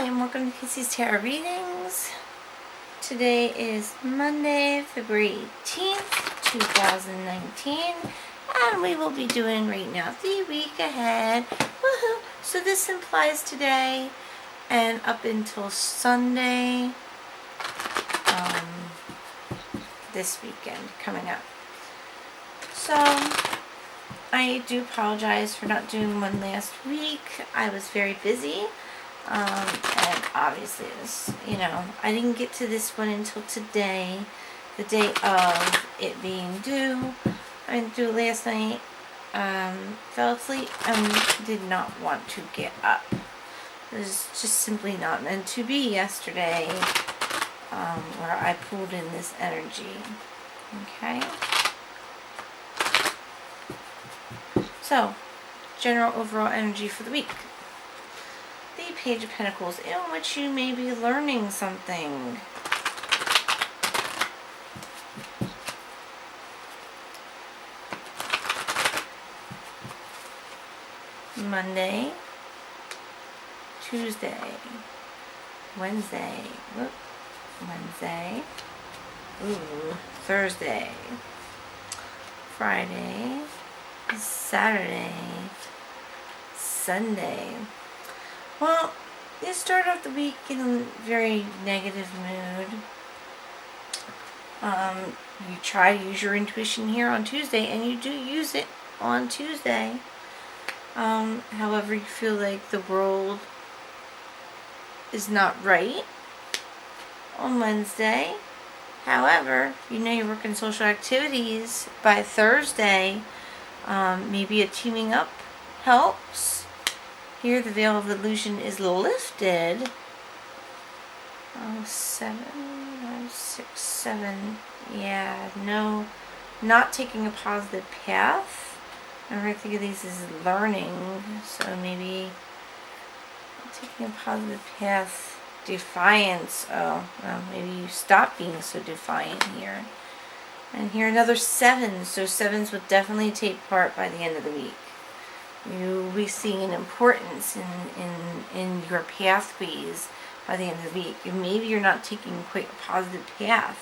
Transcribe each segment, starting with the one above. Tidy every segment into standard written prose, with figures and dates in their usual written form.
and welcome to Kissie's Tarot Readings. Today is Monday, February 18th, 2019, and we will be doing right now the week ahead. Woohoo! So this implies today and up until Sunday, this weekend coming up. So I do apologize for not doing one last week. I was very busy. And obviously it was, I didn't get to this one until today, the day of it being due. I didn't do it last night, fell asleep and did not want to get up. It was just simply not meant to be yesterday, where I pulled in this energy. Okay? So, general overall energy for the week. The Page of Pentacles, in which you may be learning something. Monday, Tuesday, Wednesday, Thursday, Friday, Saturday, Sunday. Well, you start off the week in a very negative mood. You try to use your intuition here on Tuesday, and you do use it on Tuesday. However, you feel like the world is not right on Wednesday. However, you're working social activities by Thursday. Maybe a teaming up helps. Here the veil of illusion is lifted. 7, 6, 7. Yeah, no, not taking a positive path. I think of these as learning. So maybe taking a positive path. Defiance. Oh, well, maybe you stop being so defiant here. And here another 7. So 7s would definitely take part by the end of the week. You'll be seeing an importance in your pathways by the end of the week. And maybe you're not taking quite a positive path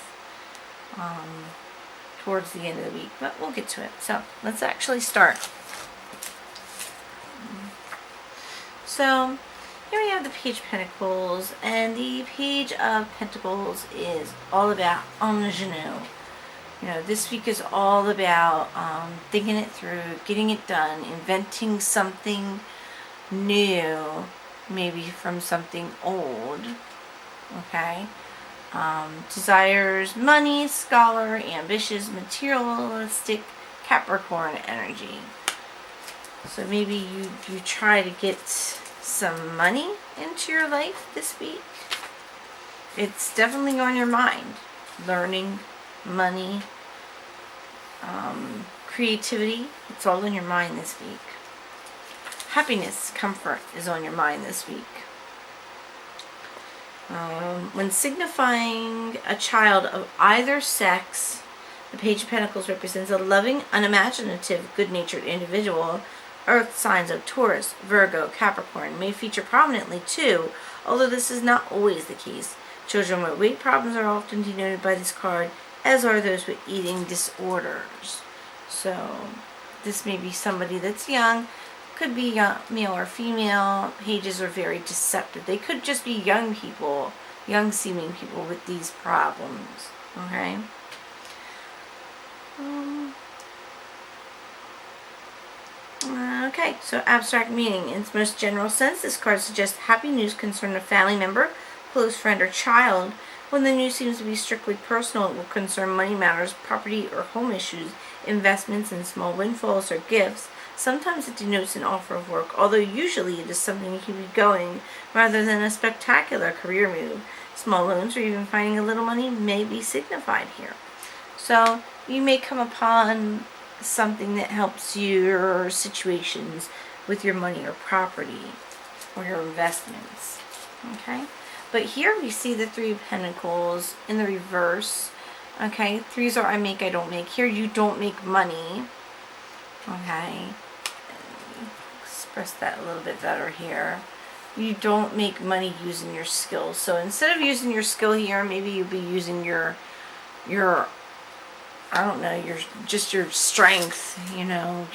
towards the end of the week, but we'll get to it. So let's actually start. So here we have the Page of Pentacles, and the Page of Pentacles is all about ingenue. This week is all about thinking it through, getting it done, inventing something new, maybe from something old. Okay? Desires, money, scholar, ambitious, materialistic, Capricorn energy. So maybe you try to get some money into your life this week. It's definitely on your mind. Learning, money, creativity, it's all in your mind this week. Happiness, comfort is on your mind this week. When signifying a child of either sex, the Page of Pentacles represents a loving, unimaginative, good-natured individual. Earth signs of Taurus, Virgo, Capricorn may feature prominently too, although this is not always the case. Children with weight problems are often denoted by this card, as are those with eating disorders. So this may be somebody that's young, could be young, male or female. Pages are very deceptive. They could just be young people, young seeming people with these problems. Okay? Okay, so abstract meaning. In its most general sense, this card suggests happy news concerning a family member, close friend, or child. When the news seems to be strictly personal, it will concern money matters, property or home issues, investments, and small windfalls or gifts. Sometimes it denotes an offer of work, although usually it is something to keep you going rather than a spectacular career move. Small loans or even finding a little money may be signified here. So you may come upon something that helps your situations with your money or property or your investments. Okay? But here we see the Three of Pentacles in the reverse. Okay? Threes are I make, I don't make. Here you don't make money. Okay? Express that a little bit better here. you don't make money using your skills. So instead of using your skill here, maybe you'll be using your I don't know, your strength,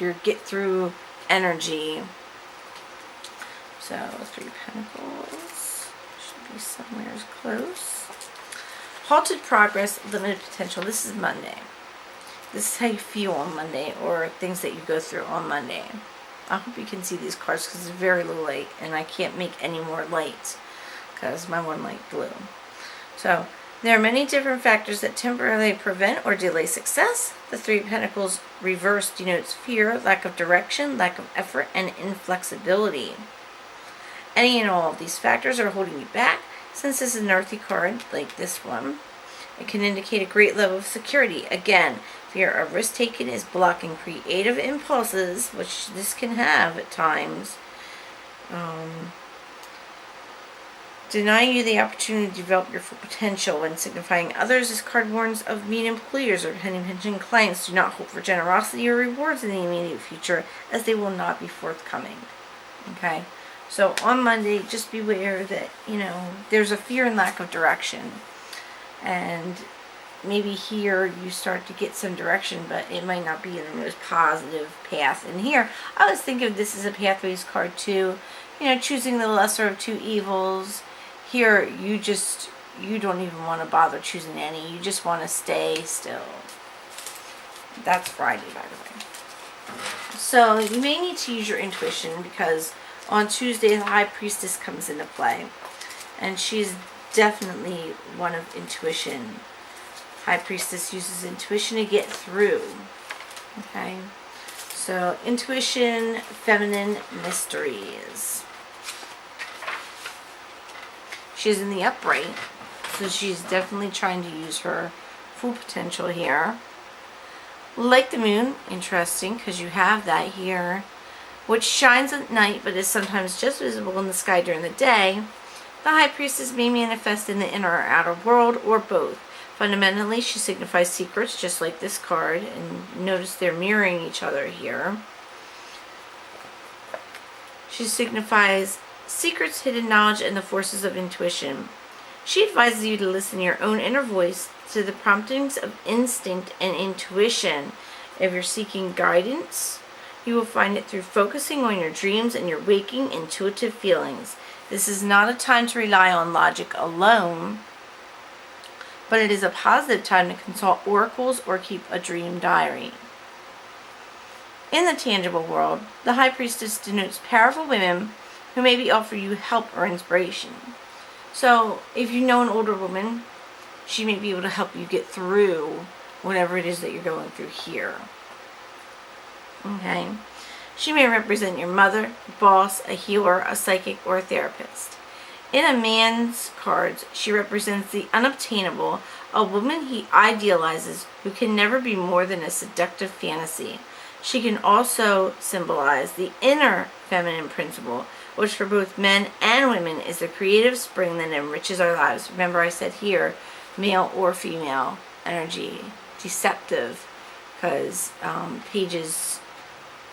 your get through energy. So 3 Pentacles should be somewhere close. Halted progress, limited potential. This is Monday. This is how you feel on Monday, or things that you go through on Monday. I hope you can see these cards because it's very low light and I can't make any more light because my one light blew. So there are many different factors that temporarily prevent or delay success. The 3 Pentacles reverse denotes fear, lack of direction, lack of effort, and inflexibility. Any and all of these factors are holding you back. Since this is an earthy card like this one, it can indicate a great level of security. Again, fear of risk taking is blocking creative impulses, which this can have at times. Denying you the opportunity to develop your full potential. When signifying others, this card warns of mean employers or pending pension clients. Do not hope for generosity or rewards in the immediate future, as they will not be forthcoming. Okay? So on Monday, just beware that, there's a fear and lack of direction. And maybe here you start to get some direction, but it might not be in the most positive path. And here, I always think of this as a pathways card too. Choosing the lesser of two evils. Here, you don't even want to bother choosing any. You just want to stay still. That's Friday, by the way. So you may need to use your intuition because on Tuesday, the High Priestess comes into play. And she's definitely one of intuition. High Priestess uses intuition to get through. Okay? So, intuition, feminine mysteries. She's in the upright. So she's definitely trying to use her full potential here. Like the moon, interesting, because you have that here, which shines at night but is sometimes just visible in the sky during the day. The High Priestess may manifest in the inner or outer world, or both. Fundamentally, she signifies secrets, just like this card, and notice they're mirroring each other here. She signifies secrets, hidden knowledge, and the forces of intuition. She advises you to listen to your own inner voice, to the promptings of instinct and intuition. If you're seeking guidance, you will find it through focusing on your dreams and your waking intuitive feelings. This is not a time to rely on logic alone, but it is a positive time to consult oracles or keep a dream diary. In the tangible world, the High Priestess denotes powerful women who maybe offer you help or inspiration. So, if you know an older woman, she may be able to help you get through whatever it is that you're going through here. Okay? She may represent your mother, boss, a healer, a psychic, or a therapist. In a man's cards, she represents the unobtainable, a woman he idealizes who can never be more than a seductive fantasy. She can also symbolize the inner feminine principle, which for both men and women is the creative spring that enriches our lives. Remember I said here, male or female energy, deceptive, because pages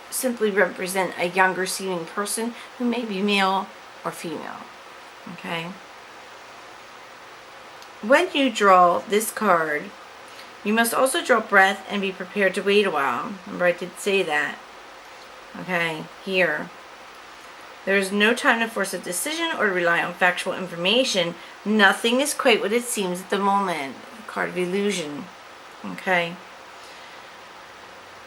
simply represent a younger seeming person who may be male or female. Okay? When you draw this card, you must also draw breath and be prepared to wait a while. Remember I did say that. Okay, here. There is no time to force a decision or rely on factual information. Nothing is quite what it seems at the moment. The card of illusion. Okay?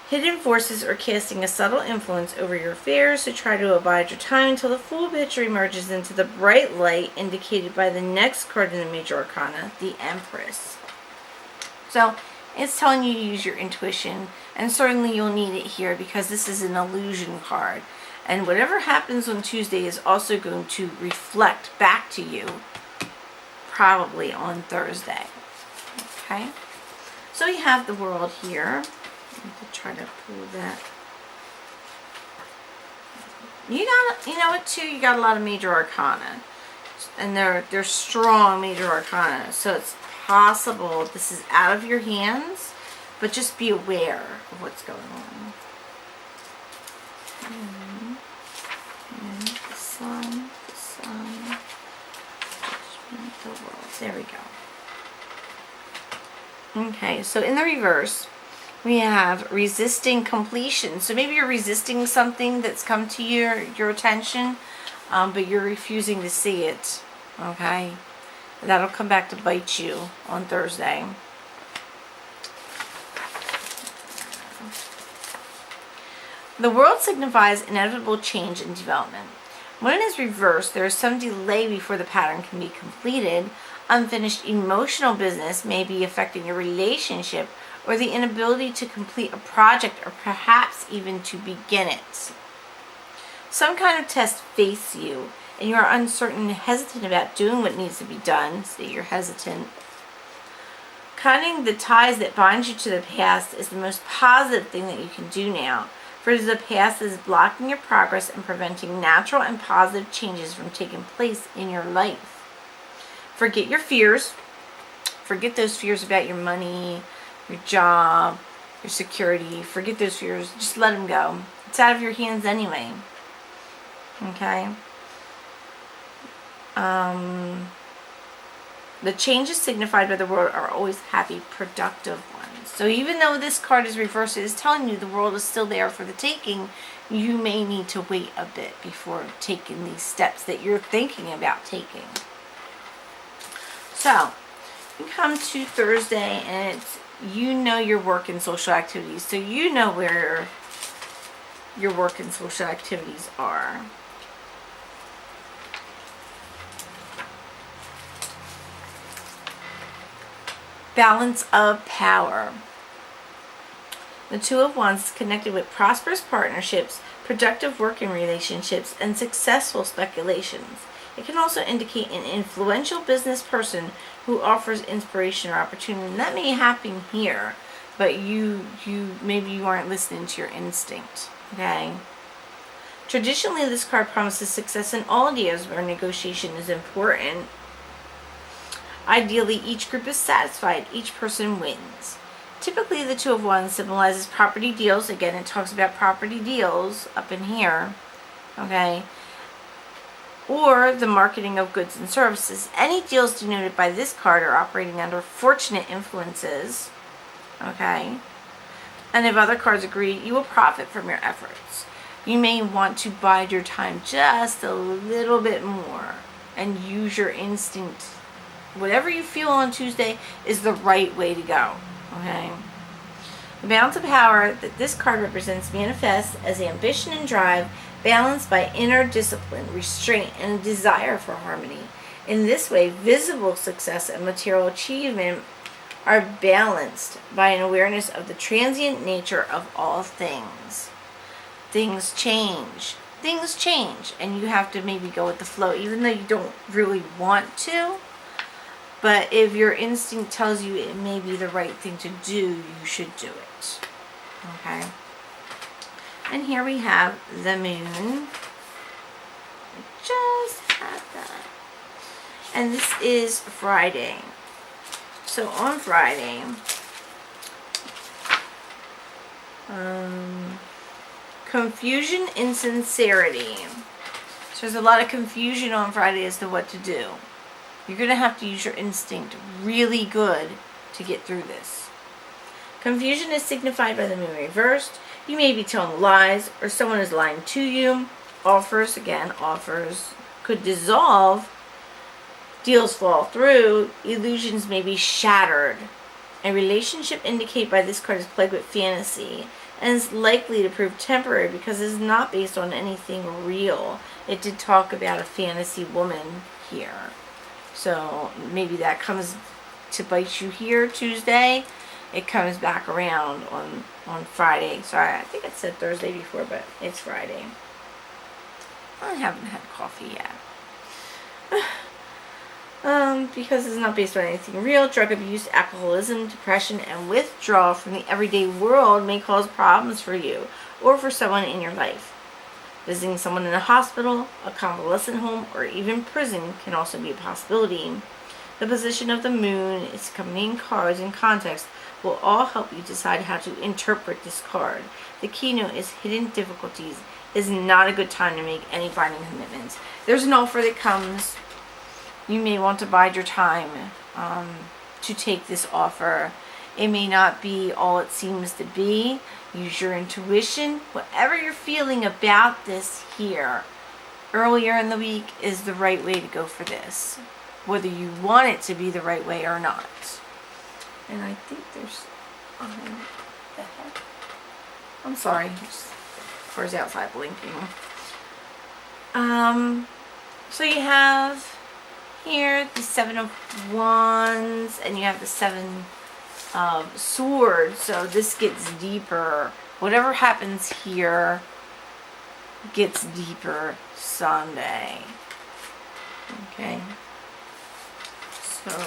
Hidden forces are casting a subtle influence over your affairs, so try to abide your time until the full picture emerges into the bright light indicated by the next card in the Major Arcana, the Empress. So, it's telling you to use your intuition, and certainly you'll need it here because this is an illusion card. And whatever happens on Tuesday is also going to reflect back to you, probably on Thursday. Okay? So you have the world here. To try to pull that. You know what too? You got a lot of Major Arcana, and they're strong Major Arcana. So it's possible this is out of your hands, but just be aware of what's going on. And the sun. The world. There we go. Okay, so in the reverse, we have resisting completion. So maybe you're resisting something that's come to your attention, but you're refusing to see it. Okay? That'll come back to bite you on Thursday. The world signifies inevitable change and development. When it is reversed, there is some delay before the pattern can be completed. Unfinished emotional business may be affecting your relationship or the inability to complete a project or perhaps even to begin it. Some kind of test faces you and you are uncertain and hesitant about doing what needs to be done. Say you're hesitant. Cutting the ties that bind you to the past is the most positive thing that you can do now. For the past is blocking your progress and preventing natural and positive changes from taking place in your life. Forget your fears. Forget those fears about your money, your job, your security. Forget those fears. Just let them go. It's out of your hands anyway. Okay? The changes signified by the world are always happy, productive ones. So even though this card is reversed, it is telling you the world is still there for the taking. You may need to wait a bit before taking these steps that you're thinking about taking. So, you come to Thursday and it's, you know, your work and social activities. So you know where your work and social activities are. Balance of power. The Two of Wands is connected with prosperous partnerships, productive working relationships, and successful speculations. It can also indicate an influential business person who offers inspiration or opportunity. And that may happen here, but you maybe you aren't listening to your instinct. Okay. Traditionally, this card promises success in all areas where negotiation is important. Ideally, each group is satisfied. Each person wins. Typically, the Two of Wands symbolizes property deals. Again, it talks about property deals up in here. Okay. Or the marketing of goods and services. Any deals denoted by this card are operating under fortunate influences. Okay. And if other cards agree, you will profit from your efforts. You may want to bide your time just a little bit more and use your instinct. Whatever you feel on Tuesday is the right way to go. Okay? The balance of power that this card represents manifests as ambition and drive, balanced by inner discipline, restraint, and a desire for harmony. In this way, visible success and material achievement are balanced by an awareness of the transient nature of all things. Things change. Things change, and you have to maybe go with the flow, even though you don't really want to. But if your instinct tells you it may be the right thing to do, you should do it. Okay? And here we have the moon. I just had that. And this is Friday. So on Friday, confusion, insincerity. So there's a lot of confusion on Friday as to what to do. You're going to have to use your instinct really good to get through this. Confusion is signified by the moon reversed. You may be telling lies or someone is lying to you. Offers could dissolve. Deals fall through. Illusions may be shattered. A relationship indicated by this card is plagued with fantasy and is likely to prove temporary because it is not based on anything real. It did talk about a fantasy woman here. So maybe that comes to bite you here Tuesday. It comes back around on Friday. Sorry, I think I said Thursday before, but it's Friday. I haven't had coffee yet. Because it's not based on anything real. Drug abuse, alcoholism, depression, and withdrawal from the everyday world may cause problems for you or for someone in your life. Visiting someone in a hospital, a convalescent home, or even prison can also be a possibility. The position of the moon, its accompanying cards, and context will all help you decide how to interpret this card. The keynote is hidden difficulties. It is not a good time to make any binding commitments. There's an offer that comes You may want to bide your time to take this offer. It may not be all it seems to be. Use your intuition. Whatever you're feeling about this here earlier in the week is the right way to go for this, whether you want it to be the right way or not. And I think there's the heck? I'm sorry, car's outside blinking. So you have here the 7 of Wands, and you have the 7 of Swords. So this gets deeper. Whatever happens here gets deeper Sunday. Okay. So 7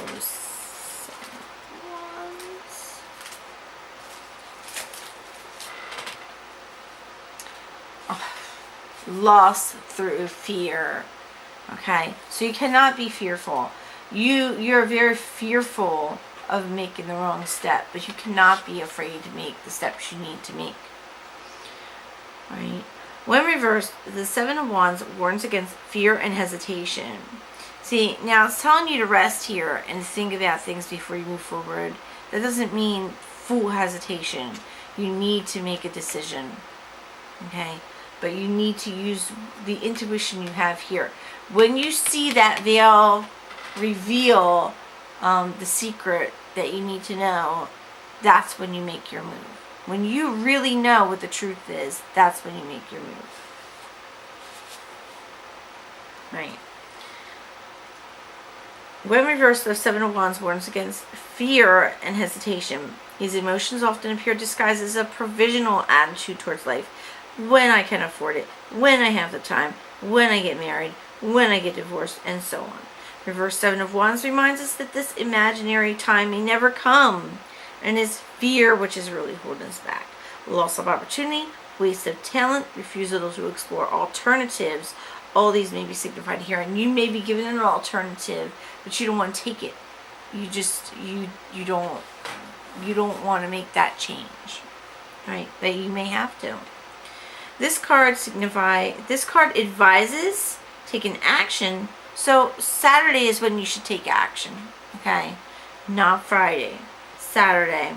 of Wands. Loss through fear. Okay, so you cannot be fearful. You're very fearful of making the wrong step, but you cannot be afraid to make the steps you need to make. Right? When reversed, the 7 of Wands warns against fear and hesitation. See, now it's telling you to rest here and think about things before you move forward. That doesn't mean full hesitation. You need to make a decision. Okay? But you need to use the intuition you have here. When you see that veil reveal the secret that you need to know, that's when you make your move. When you really know what the truth is, that's when you make your move. Right. When reversed, the 7 of Wands warns against fear and hesitation. These emotions often appear disguised as a provisional attitude towards life. When I can afford it, when I have the time, when I get married, when I get divorced, and so on. Reverse 7 of Wands reminds us that this imaginary time may never come, and is fear which is really holding us back. Loss of opportunity, waste of talent, refusal to explore alternatives. All these may be signified here, and you may be given an alternative, but you don't want to take it. You don't want to make that change, right? But you may have to. This card advises taking action. So Saturday is when you should take action, okay? Not Friday, Saturday.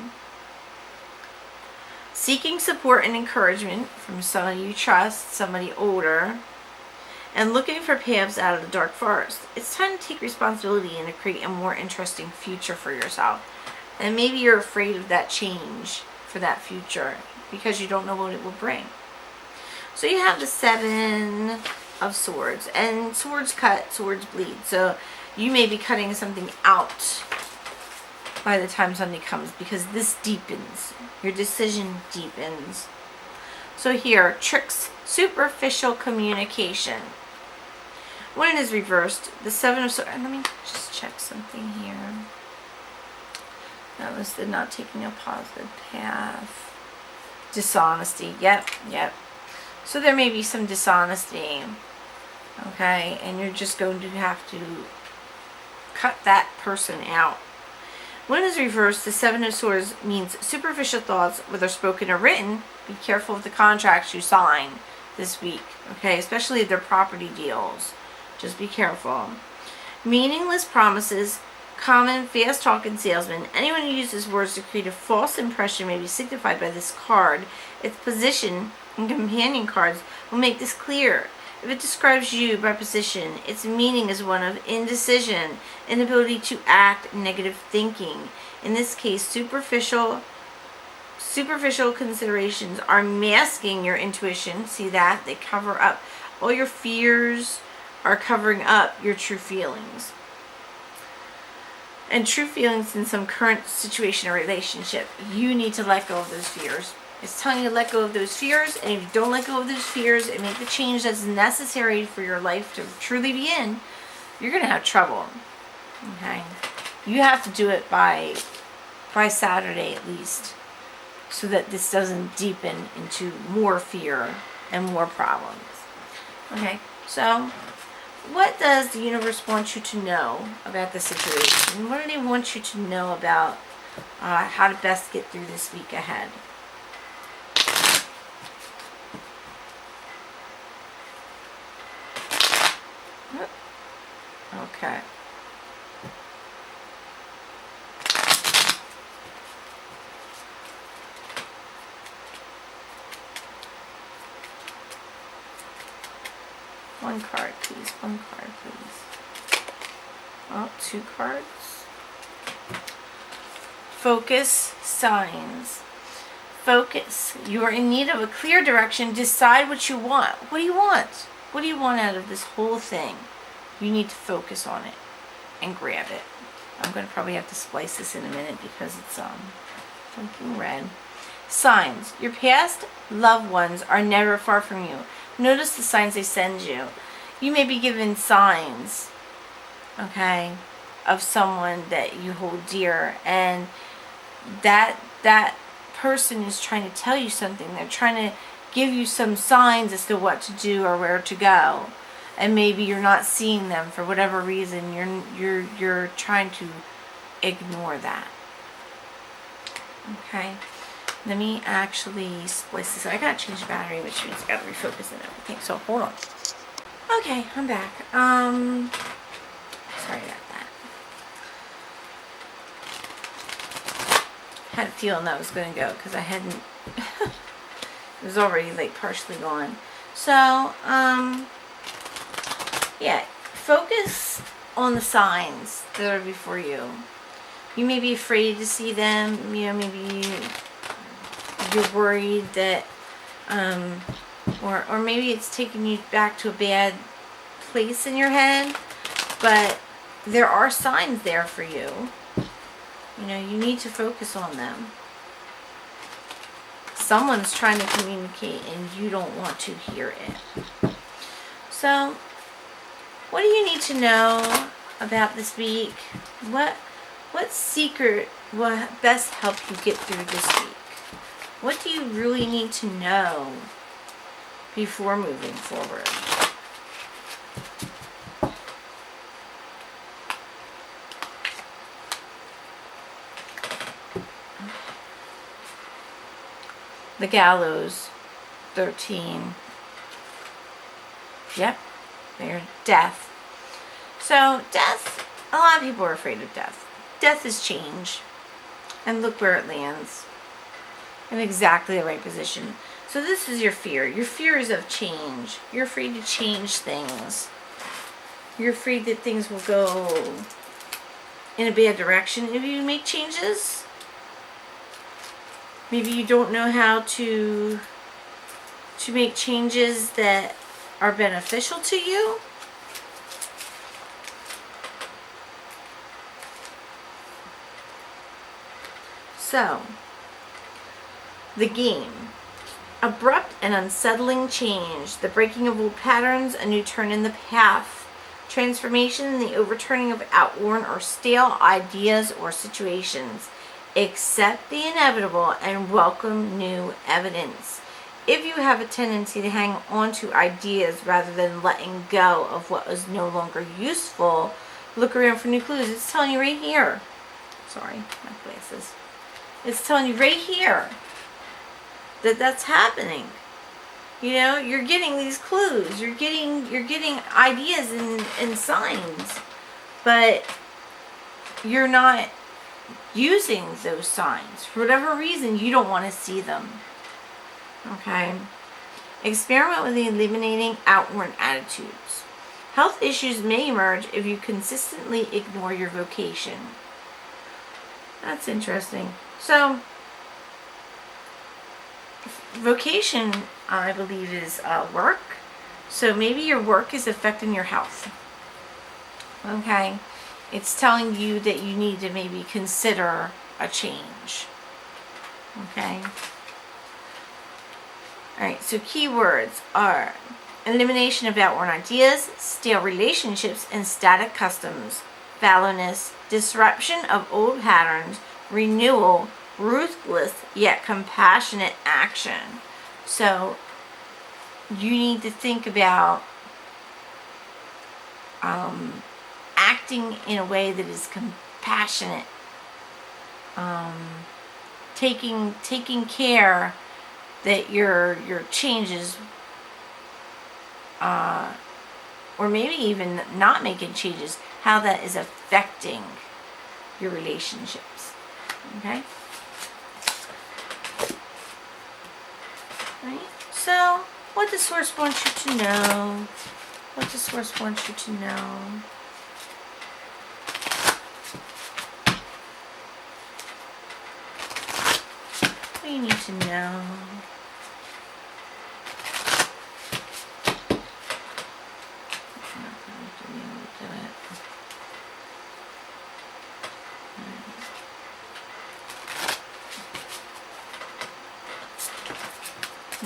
Seeking support and encouragement from somebody you trust, somebody older, and looking for paths out of the dark forest. It's time to take responsibility and to create a more interesting future for yourself. And maybe you're afraid of that change for that future because you don't know what it will bring. So you have the 7 of Swords, and swords cut, swords bleed. So you may be cutting something out by the time Sunday comes because this deepens. Your decision deepens. So here, tricks, superficial communication. When it is reversed, the 7 of Swords, and let me just check something here. That was the not taking a positive path. Dishonesty, yep. So there may be some dishonesty, okay, and you're just going to have to cut that person out. When it is reversed, the 7 of Swords means superficial thoughts, whether spoken or written. Be careful of the contracts you sign this week, okay, especially if they're property deals. Just be careful. Meaningless promises, common, fast-talking salesman. Anyone who uses words to create a false impression may be signified by this card. Its position and companion cards will make this clear. If it describes you by position, its meaning is one of indecision, inability to act, negative thinking. In this case, superficial considerations are masking your intuition. See that? They cover up. All your fears are covering up your true feelings. And true feelings in some current situation or relationship. You need to let go of those fears. It's telling you to let go of those fears, and if you don't let go of those fears and make the change that's necessary for your life to truly be in, you're going to have trouble. Okay? You have to do it by Saturday at least, so that this doesn't deepen into more fear and more problems. Okay? So, what does the universe want you to know about the situation? What do they want you to know about how to best get through this week ahead? Okay. One card, please. One card, please. Oh, 2 cards. Focus, signs. Focus. You are in need of a clear direction. Decide what you want. What do you want? What do you want out of this whole thing? You need to focus on it and grab it. I'm going to probably have to splice this in a minute because it's blinking red. Signs. Your past loved ones are never far from you. Notice the signs they send you. You may be given signs, okay, of someone that you hold dear, and that person is trying to tell you something. They're trying to give you some signs as to what to do or where to go, and maybe you're not seeing them for whatever reason. You're trying to ignore that. Okay, let me actually splice this. I gotta change the battery, which means I gotta refocus and everything. So hold on. Okay, I'm back. Sorry about that. Had a feeling that was going to go because I hadn't. It was already like partially gone. So, yeah, focus on the signs that are before you. You may be afraid to see them. You know, maybe you're worried that, or maybe it's taking you back to a bad place in your head. But there are signs there for you. You know, you need to focus on them. Someone's trying to communicate and you don't want to hear it. So, what do you need to know about this week? What secret will best help you get through this week? What do you really need to know before moving forward? The gallows, 13. Yep, there's death. So death, a lot of people are afraid of death. Death is change. And look where it lands. In exactly the right position. So this is your fear. Your fear is of change. You're afraid to change things. You're afraid that things will go in a bad direction if you make changes. Maybe you don't know how to make changes that are beneficial to you. So, the game. Abrupt and unsettling change. The breaking of old patterns, a new turn in the path. Transformation, the overturning of outworn or stale ideas or situations. Accept the inevitable and welcome new evidence. If you have a tendency to hang on to ideas rather than letting go of what is no longer useful, look around for new clues. It's telling you right here. Sorry, my glasses. It's telling you right here that that's happening. You know, you're getting these clues. You're getting ideas and signs, but you're not using those signs. For whatever reason, you don't want to see them. Okay? Experiment with eliminating outward attitudes. Health issues may emerge if you consistently ignore your vocation. That's interesting. So, vocation, I believe, is work. So maybe your work is affecting your health. Okay? It's telling you that you need to maybe consider a change. Okay? Alright, so keywords are elimination of outworn ideas, stale relationships and static customs, fallowness, disruption of old patterns, renewal, ruthless yet compassionate action. So, you need to think about acting in a way that is compassionate, taking care that your changes, or maybe even not making changes, how that is affecting your relationships. Okay? Right? So, what the source wants you to know What the source wants you to know. What do you need to know? I'm not going to be able to do it.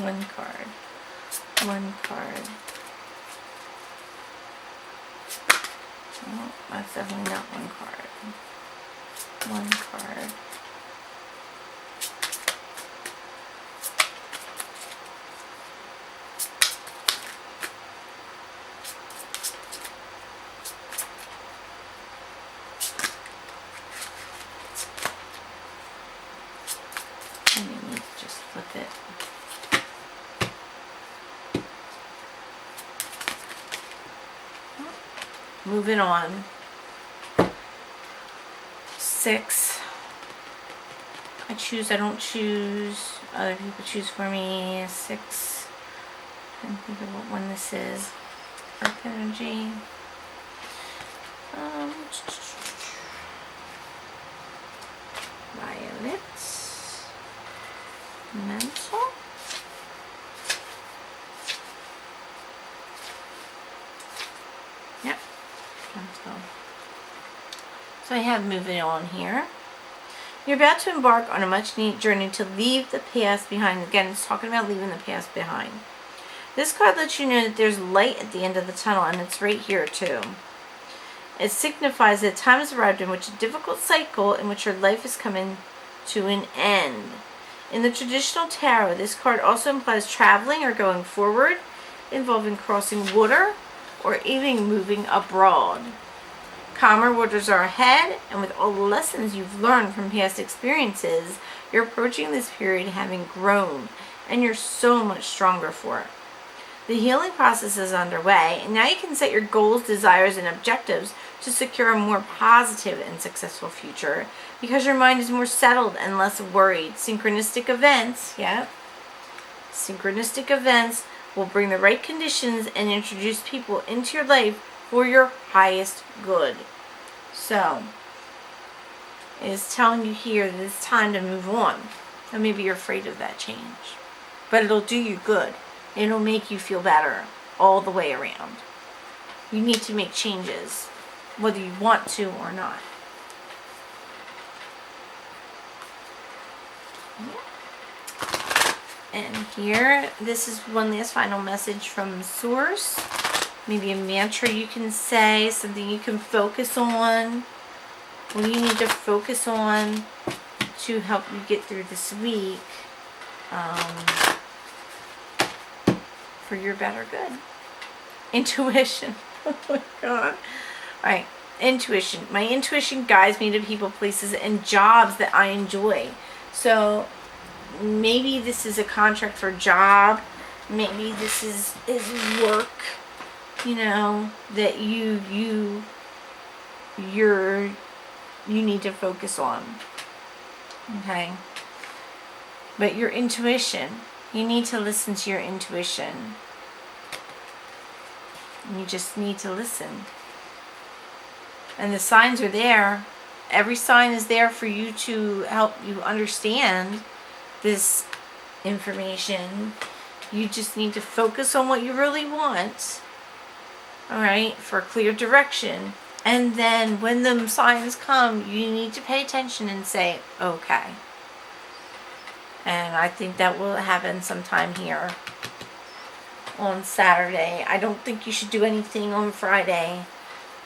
One card. One card. Oh, that's definitely not one card. One card. And you need to just flip it. Moving on. 6. I choose, I don't choose. Other people choose for me. 6. Trying to think of what one this is. Earth energy. Violet. Mental. Yep. Mental. So I have moving on here. You're about to embark on a much-needed journey to leave the past behind. Again, it's talking about leaving the past behind. This card lets you know that there's light at the end of the tunnel, and it's right here too. It signifies that time has arrived in which a difficult cycle in which your life is coming to an end. In the traditional tarot, this card also implies traveling or going forward, involving crossing water or even moving abroad. Calmer waters are ahead, and with all the lessons you've learned from past experiences, you're approaching this period having grown, and you're so much stronger for it. The healing process is underway, and now you can set your goals, desires, and objectives to secure a more positive and successful future because your mind is more settled and less worried. Synchronistic events, synchronistic events will bring the right conditions and introduce people into your life for your highest good. So, it is telling you here that it's time to move on. And maybe you're afraid of that change. But it'll do you good. It'll make you feel better all the way around. You need to make changes, whether you want to or not. And here, this is one last final message from Source. Maybe a mantra you can say, something you can focus on. What do you need to focus on to help you get through this week for your better good? Intuition. Oh my God. All right. Intuition. My intuition guides me to people, places, and jobs that I enjoy. So maybe this is a contract for a job. Maybe this is work, that you need to focus on. Okay? But your intuition, you need to listen to your intuition. You just need to listen. And the signs are there. Every sign is there for you to help you understand this information. You just need to focus on what you really want. Alright? For clear direction. And then when the signs come, you need to pay attention and say, okay. And I think that will happen sometime here on Saturday. I don't think you should do anything on Friday.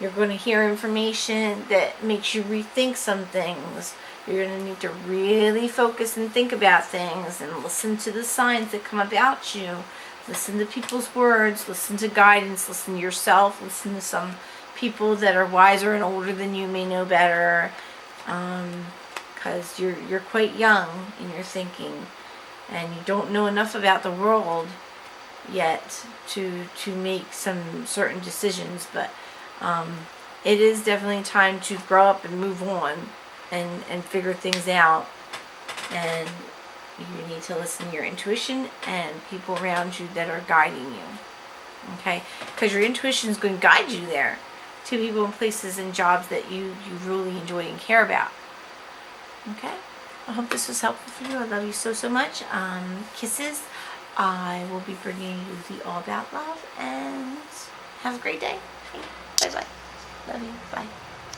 You're going to hear information that makes you rethink some things. You're going to need to really focus and think about things and listen to the signs that come about you. Listen to people's words. Listen to guidance. Listen to yourself. Listen to some people that are wiser and older than you, may know better. Because you're quite young in your thinking. And you don't know enough about the world yet to make some certain decisions. But it is definitely time to grow up and move on and figure things out. And you need to listen to your intuition and people around you that are guiding you. Okay? Because your intuition is going to guide you there to people and places and jobs that you really enjoy and care about. Okay? I hope this was helpful for you. I love you so much. Kisses. I will be bringing you the All About Love, and have a great day. Bye bye. Love you. Bye.